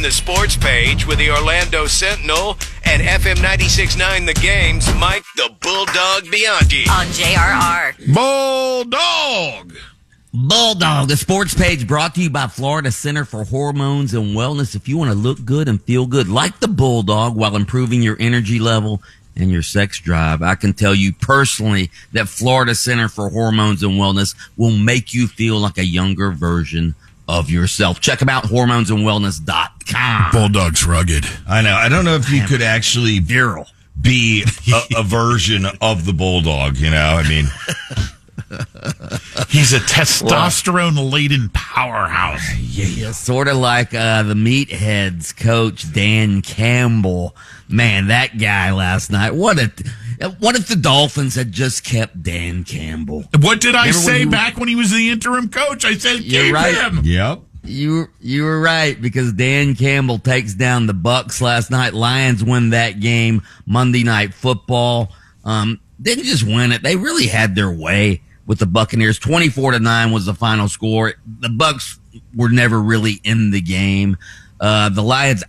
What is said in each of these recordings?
the sports page with the Orlando Sentinel and FM 96.9 The Game's Mike the Bulldog Bianchi. On JRR. Bulldog, the sports page brought to you by Florida Center for Hormones and Wellness. If you want to look good and feel good like the Bulldog while improving your energy level and your sex drive, I can tell you personally that Florida Center for Hormones and Wellness will make you feel like a younger version of yourself. Check them out, hormonesandwellness.com. Bulldog's rugged. I know. I don't know if you could actually virile be a version of the Bulldog, you know? I mean, he's a testosterone-laden powerhouse. Yeah, sort of like the Meatheads coach, Dan Campbell. Man, that guy last night. What if the Dolphins had just kept Dan Campbell? What did I say back when he was the interim coach? I said, keep him. Yep. You were right, because Dan Campbell takes down the Bucs last night. Lions win that game. Monday Night Football. Didn't just win it. They really had their way with the Buccaneers. 24-9 was the final score. The Bucs were never really in the game. The Lions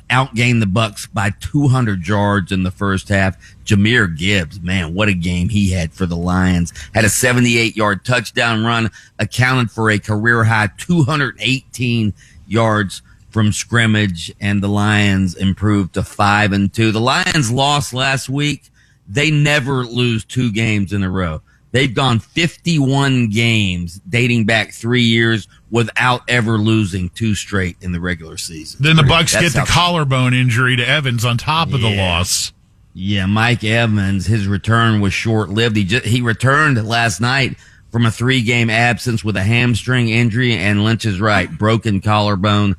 outgained the Bucs by 200 yards in the first half. Jahmyr Gibbs, man, what a game he had for the Lions. Had a 78-yard touchdown run, accounted for a career-high 218 yards from scrimmage, and the Lions improved to 5-2. The Lions lost last week. They never lose 2 games in a row. They've gone 51 games dating back 3 years without ever losing 2 straight in the regular season. Then the Bucs get the collarbone injury to Evans on top of the loss. Yeah, Mike Evans, his return was short-lived. He returned last night from a 3-game absence with a hamstring injury, and Lynch is right, broken collarbone,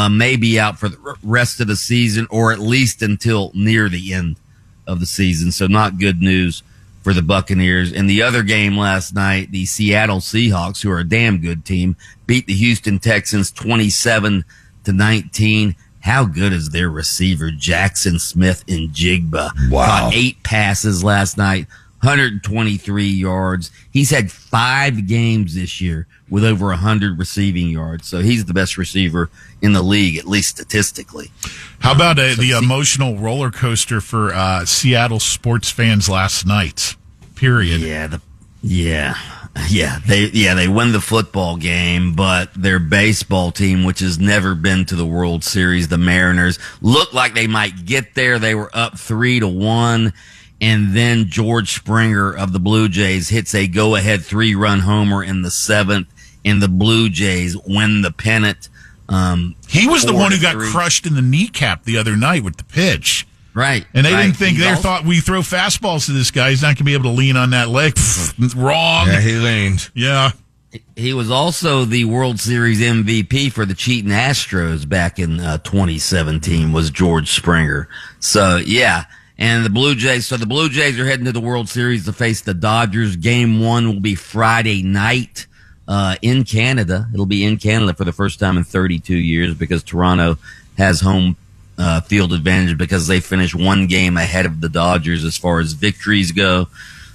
may be out for the rest of the season, or at least until near the end of the season. So not good news for the Buccaneers. In the other game last night, the Seattle Seahawks, who are a damn good team, beat the Houston Texans 27-19. How good is their receiver, Jackson Smith-Njigba? Wow. Caught 8 passes last night, 123 yards. He's had 5 games this year with over 100 receiving yards. So he's the best receiver in the league, at least statistically. How about the emotional roller coaster for Seattle sports fans last night? Period. They win the football game, but their baseball team, which has never been to the World Series, the Mariners, looked like they might get there. They were up 3-1. And then George Springer of the Blue Jays hits a go-ahead 3-run homer in the 7th, and the Blue Jays win the pennant. He was the one who got crushed in the kneecap the other night with the pitch. Right. And they didn't think, thought we throw fastballs to this guy, he's not going to be able to lean on that leg. Wrong. Yeah, he leaned. Yeah. He was also the World Series MVP for the cheating Astros back in 2017, was George Springer. So, yeah. And the Blue Jays are heading to the World Series to face the Dodgers. Game 1 will be Friday night in Canada. It'll be in Canada for the first time in 32 years, because Toronto has home field advantage because they finished 1 game ahead of the Dodgers as far as victories go.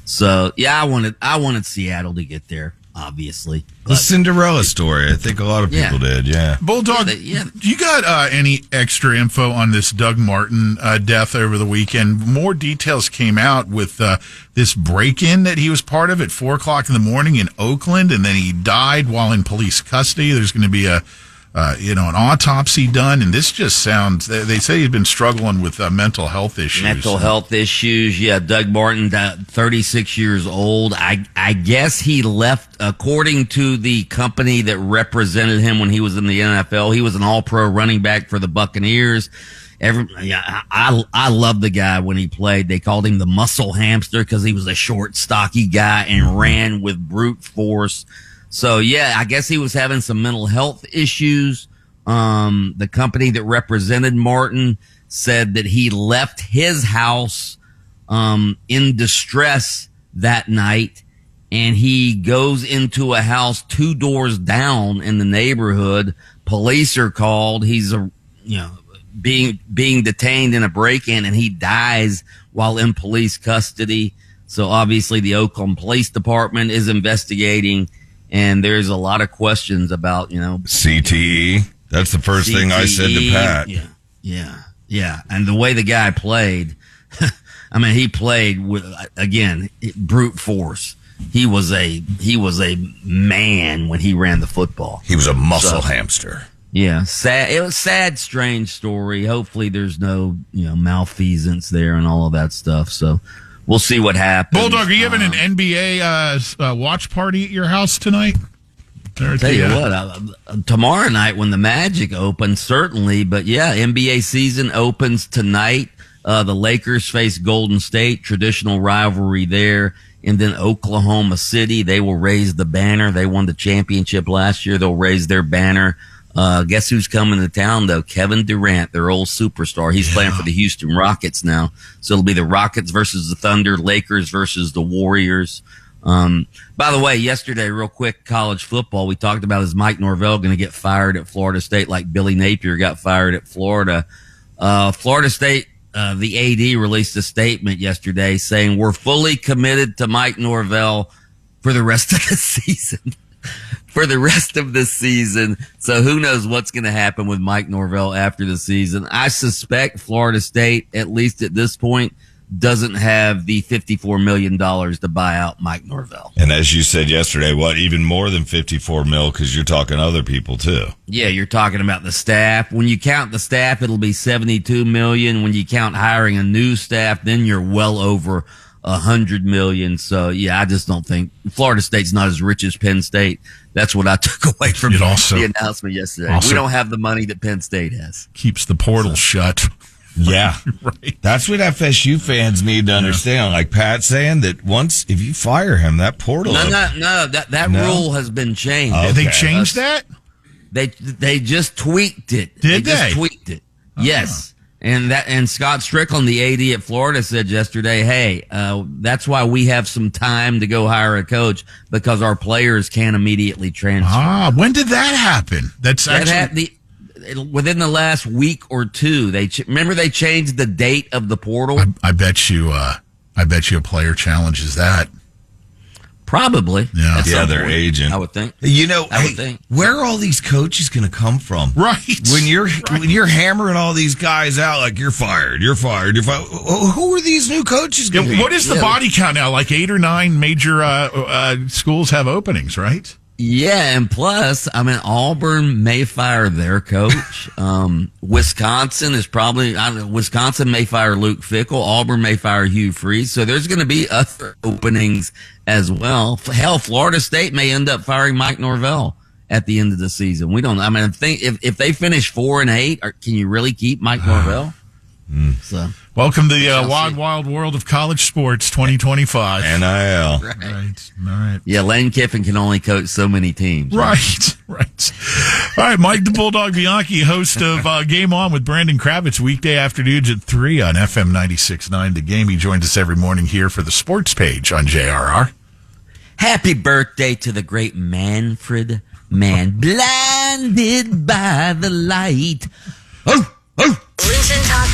So, yeah, I wanted Seattle to get there, obviously. The Cinderella story. I think a lot of people did, yeah. Bulldog, you got any extra info on this Doug Martin death over the weekend? More details came out with this break-in that he was part of at 4 o'clock in the morning in Oakland, and then he died while in police custody. There's going to be an autopsy done, and this just sounds, they say he's been struggling with mental health issues. Yeah, Doug Martin, 36 years old. I guess he left, according to the company that represented him when he was in the NFL, he was an all-pro running back for the Buccaneers. I love the guy when he played. They called him the muscle hamster because he was a short, stocky guy and ran with brute force. So, yeah, I guess he was having some mental health issues. The company that represented Martin said that he left his house in distress that night, and he goes into a house 2 doors down in the neighborhood. Police are called. He's being detained in a break-in, and he dies while in police custody. So, obviously, the Oakland Police Department is investigating. And there's a lot of questions about, CTE. That's the first thing I said to Pat. Yeah. And the way the guy played, I mean, he played with, again, brute force. He was a man when he ran the football. He was a muscle hamster. Yeah, sad. It was a sad, strange story. Hopefully, there's no malfeasance there and all of that stuff. So we'll see what happens. Bulldog, are you having an NBA watch party at your house tonight? I'll tell you what, tomorrow night when the Magic opens, certainly. But yeah, NBA season opens tonight. The Lakers face Golden State, traditional rivalry there. And then Oklahoma City, they will raise the banner. They won the championship last year. They'll raise their banner. Guess who's coming to town, though? Kevin Durant, their old superstar. He's playing for the Houston Rockets now. So it'll be the Rockets versus the Thunder, Lakers versus the Warriors. By the way, yesterday, real quick, college football, we talked about is Mike Norvell going to get fired at Florida State like Billy Napier got fired at Florida. Florida State, the AD released a statement yesterday saying we're fully committed to Mike Norvell for the rest of the season. For the rest of the season. So who knows what's going to happen with Mike Norvell after the season. I suspect Florida State, at least at this point, doesn't have the $54 million to buy out Mike Norvell. And as you said yesterday, even more than 54 mil, because you're talking other people too. Yeah, you're talking about the staff. When you count the staff, it'll be 72 million. When you count hiring a new staff, then you're well over 100 million. So yeah, I just don't think Florida State's not as rich as Penn State. That's what I took away from the announcement yesterday. We don't have the money that Penn State has. Keeps the portal shut. Yeah. Right. That's what FSU fans need to understand. Like Pat saying that if you fire him, that portal. No. That rule has been changed. Okay. They changed that? They just tweaked it. They just tweaked it. Yes. And Scott Strickland, the AD at Florida, said yesterday, hey, that's why we have some time to go hire a coach, because our players can't immediately transfer. When did that happen? Within the last week or two. Remember they changed the date of the portal? I bet you a player challenges that. Probably. Yeah, their agent. I would think. I would think. Where are all these coaches going to come from? Right. When you're hammering all these guys out like you're fired. Who are these new coaches going to be? What is the body count now? Like 8 or 9 major schools have openings, right? Yeah, and plus, I mean, Auburn may fire their coach. Wisconsin Wisconsin may fire Luke Fickell. Auburn may fire Hugh Freeze. So there's going to be other openings as well. Hell, Florida State may end up firing Mike Norvell at the end of the season. We don't. I mean, if they finish 4-8, can you really keep Mike Norvell? So welcome to the wild world of college sports 2025. NIL. Right. All right. Yeah, Lane Kiffin can only coach so many teams. Right. All right, Mike the Bulldog Bianchi, host of Game On with Brandon Kravitz, weekday afternoons at 3 on FM 96.9 The Game. He joins us every morning here for the sports page on JRR. Happy birthday to the great Manfred Mann. Blinded by the light. Oh. Listen, talk,